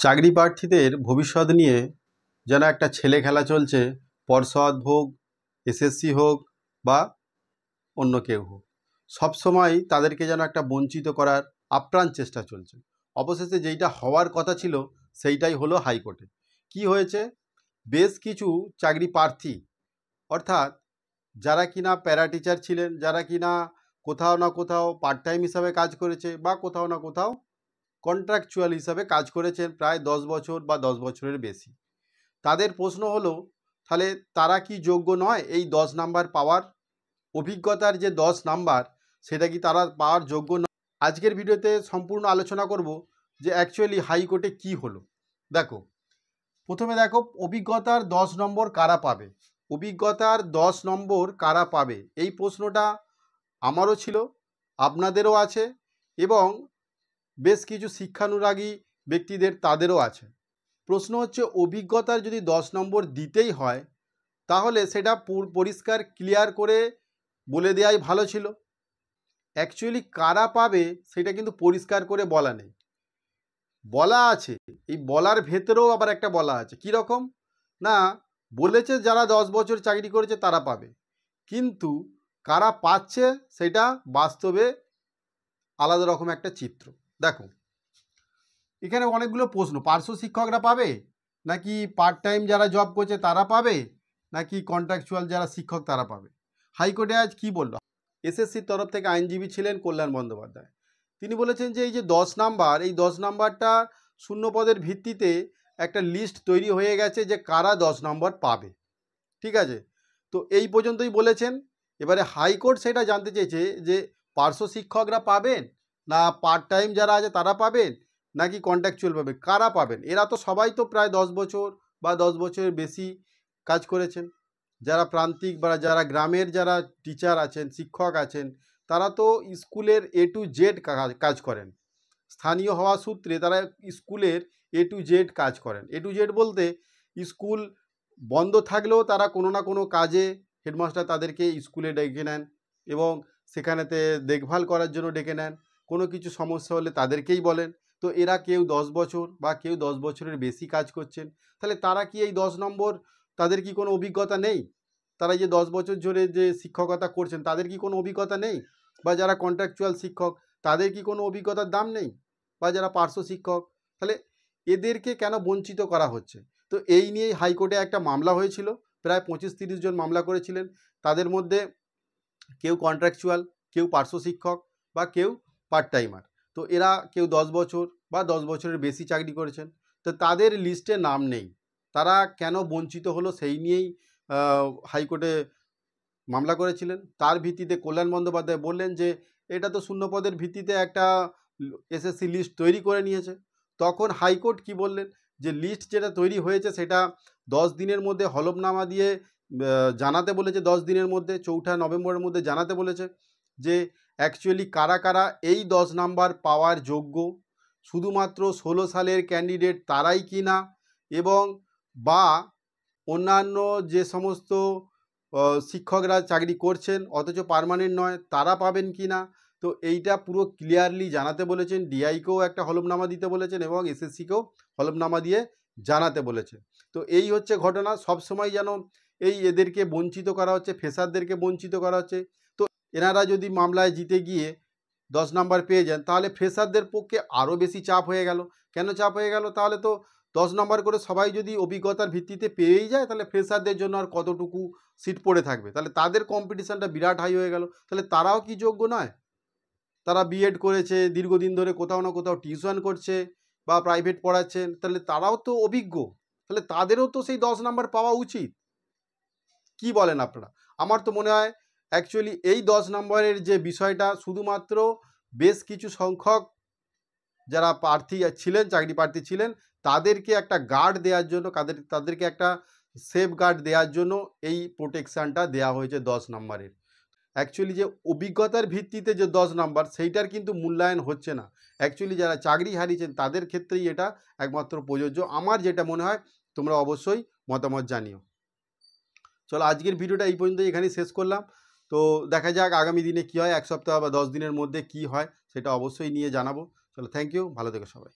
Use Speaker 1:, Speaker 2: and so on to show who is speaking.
Speaker 1: চাকরি প্রার্থীদের ভবিষ্যৎ নিয়ে যেন একটা ছেলে খেলা চলছে। পর্ষদ হোক, এসএসসি হোক বা অন্য কেউ হোক, সবসময় তাদেরকে যেন একটা বঞ্চিত করার আপ্রাণ চেষ্টা চলছে। অবশেষে যেইটা হওয়ার কথা ছিল সেইটাই হলো হাইকোর্টে। কি হয়েছে, বেশ কিছু চাকরি প্রার্থী অর্থাৎ যারা কিনা প্যারা টিচার ছিলেন, যারা কিনা কোথাও না কোথাও পার্ট টাইম হিসাবে কাজ করেছে বা কোথাও না কোথাও কন্ট্রাকচুয়াল হিসাবে কাজ করেছেন প্রায় 10 বছর বা 10 বছরের বেশি, তাদের প্রশ্ন হলো তাহলে তারা কি যোগ্য নয় এই 10 নাম্বার পাওয়ার? অভিজ্ঞতার যে 10 নাম্বার সেটা কি তারা পাওয়ার যোগ্য নয়? আজকের ভিডিওতে সম্পূর্ণ আলোচনা করব যে অ্যাকচুয়ালি হাইকোর্টে কি হলো। দেখো, প্রথমে দেখো অভিজ্ঞতার 10 নম্বর কারা পাবে। অভিজ্ঞতার 10 নম্বর কারা পাবে এই প্রশ্নটা আমারও ছিল, আপনাদেরও আছে এবং বেশ কিছু শিক্ষানুরাগী ব্যক্তিদের তাদেরও আছে। প্রশ্ন হচ্ছে অভিজ্ঞতার যদি 10 নম্বর দিতেই হয় তাহলে সেটা পরিষ্কার ক্লিয়ার করে বলে দেওয়াই ভালো ছিল। অ্যাকচুয়ালি কারা পাবে সেটা কিন্তু পরিষ্কার করে বলা নেই, বলা আছে এই বলার ভেতরেও আবার একটা বলা আছে। কি রকম না, বলেছে যারা 10 বছর চাকরি করেছে তারা পাবে, কিন্তু কারা পাচ্ছে সেটা বাস্তবে আলাদা রকম একটা চিত্র। দেখো, এখানে অনেকগুলো প্রশ্ন, পার্শ্ব শিক্ষকরা পাবে নাকি পার্ট টাইম যারা জব করছে তারা পাবে নাকি কন্ট্রাকচুয়াল যারা শিক্ষক তারা পাবে। হাইকোর্টে আজ কি বলল, এসএসসির তরফ থেকে আইনজীবী ছিলেন কল্যাণ বন্দ্যোপাধ্যায়। তিনি বলেছেন যে এই যে 10 নাম্বার, এই 10 নাম্বারটা শূন্য পদের ভিত্তিতে একটা লিস্ট তৈরি হয়ে গেছে যে কারা 10 নম্বর পাবে। ঠিক আছে, তো এই পর্যন্তই বলেছেন। এবারে হাইকোর্ট সেটা জানতে চেয়েছে যে পার্শ্ব শিক্ষকরা পাবেন না পার্ট টাইম যারা আছে তারা পাবেন নাকি কন্ট্রাকচুয়াল পাবে, কারা পাবেন। এরা তো সবাই তো প্রায় 10 বছর বা 10 বছরের বেশি কাজ করেছেন। যারা প্রান্তিক বা যারা গ্রামের যারা টিচার আছেন, শিক্ষক আছেন, তারা তো স্কুলের A to Z কাজ করেন। স্থানীয় হওয়া সূত্রে তারা স্কুলের A to Z কাজ করেন। A to Z বলতে স্কুল বন্ধ থাকলেও তারা কোনো না কোনো কাজে হেডমাস্টার তাদেরকে স্কুলে ডেকে নেন এবং সেখানেতে দেখভাল করার জন্য ডেকে নেন। কোনো কিছু সমস্যা হলে তাদেরকেই বলেন। তো এরা কেউ 10 বছর বা কেউ 10 বছরের বেশি কাজ করছেন, তাহলে তারা কি এই 10 নম্বর, তাদের কি কোনো অভিজ্ঞতা নেই? তারা যে 10 বছর ধরে যে শিক্ষকতা করছেন তাদের কি কোনো অভিজ্ঞতা নেই? বা যারা কন্ট্রাকচুয়াল শিক্ষক তাদের কি কোনো অভিজ্ঞতার দাম নেই? বা যারা পার্শ্ব শিক্ষক, তাহলে এদেরকে কেন বঞ্চিত করা হচ্ছে? তো এই নিয়েই হাইকোর্টে একটা মামলা হয়েছিল, প্রায় 25-30 জন মামলা করেছিলেন। তাদের মধ্যে কেউ কন্ট্রাকচুয়াল, কেউ পার্শ্ব শিক্ষক বা কেউ পার্ট টাইমার। তো এরা কেউ 10 বছর বা 10 বছরের বেশি চাকরি করেছেন, তো তাদের লিস্টে নাম নেই। তারা কেন বঞ্চিত হলো সেই নিয়েই হাইকোর্টে মামলা করেছিলেন। তার ভিত্তিতে কল্যাণ বন্দ্যোপাধ্যায় বললেন যে এটা তো শূন্য পদের ভিত্তিতে একটা এসএসসি লিস্ট তৈরি করে নিয়েছে। তখন হাইকোর্ট কি বললেন যে লিস্ট যেটা তৈরি হয়েছে সেটা 10 দিনের মধ্যে হলফনামা দিয়ে জানাতে বলেছে, 10 দিনের মধ্যে 4 নভেম্বরের মধ্যে জানাতে বলেছে যে অ্যাকচুয়ালি কারা কারা এই 10 নাম্বার পাওয়ার যোগ্য, শুধুমাত্র 16 সালের ক্যান্ডিডেট তারাই কি না, এবং বা অন্যান্য যে সমস্ত শিক্ষকরা চাকরি করছেন অথচ পার্মানেন্ট নয় তারা পাবেন কি না। তো এইটা পুরো ক্লিয়ারলি জানাতে বলেছেন। ডিআইকেও একটা হলফনামা দিতে বলেছেন এবং এসএসসিকেও হলফনামা দিয়ে জানাতে বলেছে। তো এই হচ্ছে ঘটনা। সবসময় যেন এই এদেরকে বঞ্চিত করা হচ্ছে, ফ্রেশারদেরকে বঞ্চিত করা হচ্ছে। তো এনারা যদি মামলায় জিতে গিয়ে 10 নাম্বার পেয়ে যান তাহলে ফ্রেশারদের পক্ষে আরও বেশি চাপ হয়ে গেল। কেন চাপ হয়ে গেল? তাহলে তো 10 নাম্বার করে সবাই যদি অভিজ্ঞতার ভিত্তিতে পেয়েই যায় তাহলে ফ্রেশারদের জন্য আর কতটুকু সিট পড়ে থাকবে, তাহলে তাদের কম্পিটিশানটা বিরাট হাই হয়ে গেল। তাহলে তারাও কি যোগ্য নয়? তারা বিএড করেছে, দীর্ঘদিন ধরে কোথাও না কোথাও টিউশন করছে বা প্রাইভেট পড়াচ্ছেন, তাহলে তারাও তো অভিজ্ঞ, তাহলে তাদেরও তো সেই 10 নাম্বার পাওয়া উচিত। কি বলেন আপনারা? আমার তো মনে হয় অ্যাকচুয়ালি এই 10 নম্বরের যে বিষয়টা শুধুমাত্র বেশ কিছু সংখ্যক যারা প্রার্থী ছিলেন, চাকরি প্রার্থী ছিলেন, তাদেরকে একটা গার্ড দেওয়ার জন্য, তাদেরকে একটা সেফ গার্ড দেওয়ার জন্য এই প্রোটেকশানটা দেওয়া হয়েছে 10 নম্বরের। অ্যাকচুয়ালি যে অভিজ্ঞতার ভিত্তিতে যে 10 নাম্বার সেইটার কিন্তু মূল্যায়ন হচ্ছে না। অ্যাকচুয়ালি যারা চাকরি হারিয়েছেন তাদের ক্ষেত্রেই এটা একমাত্র প্রযোজ্য। আমার যেটা মনে হয়, তোমরা অবশ্যই মতামত জানিও। চলো আজকের ভিডিওটা এই পর্যন্ত এখানেই শেষ করলাম। তো দেখা যাক আগামী দিনে কী হয়, 1 সপ্তাহ বা 10 দিনের মধ্যে কী হয় সেটা অবশ্যই নিয়ে জানাবো। চলো, থ্যাংক ইউ, ভালো থেকো সবাই।